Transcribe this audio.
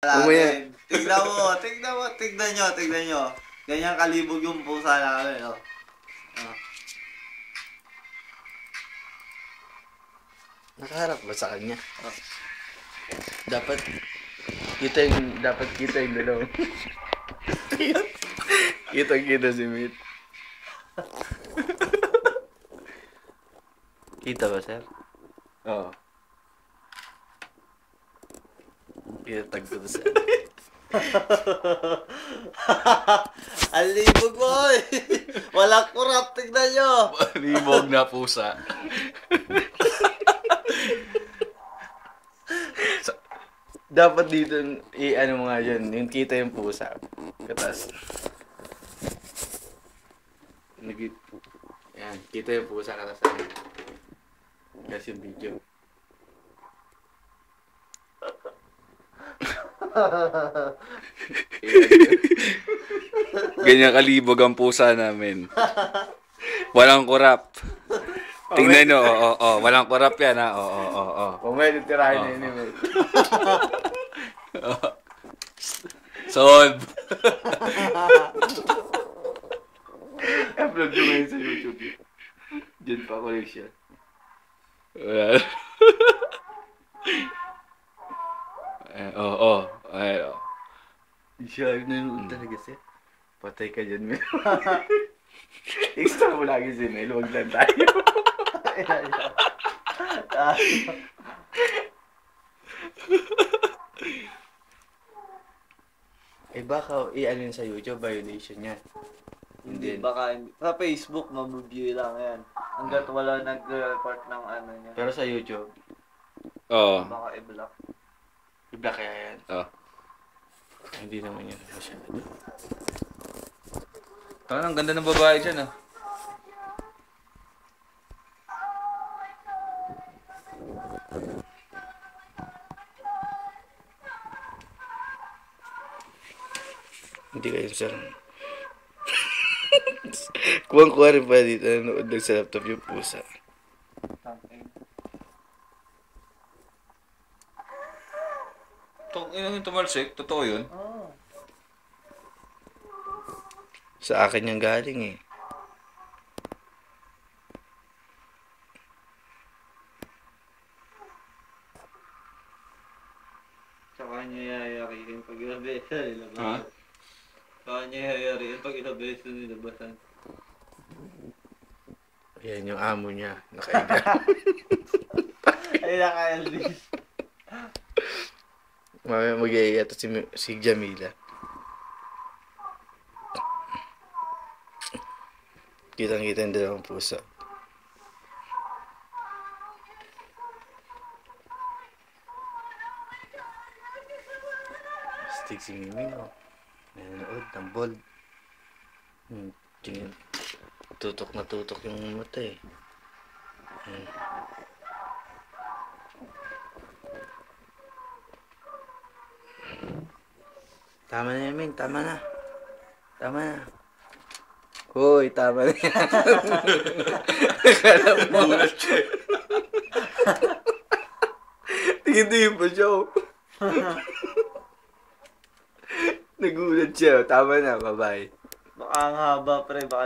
natin. Tignan nyo. Ganyan kalibog yung pusa namin, oh. Oh. Nakaharap ba sa kanya? Oh. Dapat kita yung dalawa. Kita si Mit. Kita ba, sir? Oo. Itatag ko to, sir. Alibog mo, eh. Walang kurap, tignan nyo. Libog na pusa. Dapat dito, ano mo nga dyan, yung kita yung pusa. Katas. Yan, kita yung pusa katas. Kasi yung video. Ganyan kalibog ang pusa namin. Walang kurap. Tingnan nyo, walang kurap yan, ha. Kung may titirahin na yun, eh. Solve. Upload ko ngayon sa YouTube. Diyan pa collection. Siya, nanonood talaga siya. Patay ka dyan, Mel. Extra mo lagi si Mel, huwag lang tayo. Eh baka i-ano yun sa YouTube, violation niya. Hindi, baka sa Facebook, mag-view lang yan. Hanggat wala nag-report ng ano niya. Pero sa YouTube, Oo. Baka i-block. i-block kaya yan. Oh. Hindi naman yun masyado. Ang ganda ng babae dyan, ah. Hindi kayo sir. Kuwang-kuwa rin pa dito nanood lang sa laptop yung pusa. Yung tumalsik, totoo yun. Oh. Sa akin yung galing eh. Sa kanya yayariin pag ilang beses nilabasan. Ha? Sa kanya yayariin pag ilang beses nilabasan. Ayan yung amo niya. Nakaiga. Ay, naka-Elvis. Mamaya mag-iaya to si Jamila. Kitang-kita yung dalawang pusa. Stick si Miming, oh. Nanonood ng ball. Tingin. Tutok na tutok yung mata eh. Tama na Miming, tama na. Tama na. Hoy, tama na yan. Akala mo. Nagulat siya. Tingin-tingin pa siya. Nagulat siya. Tama na, bye-bye. Baka ang haba, pre. Baka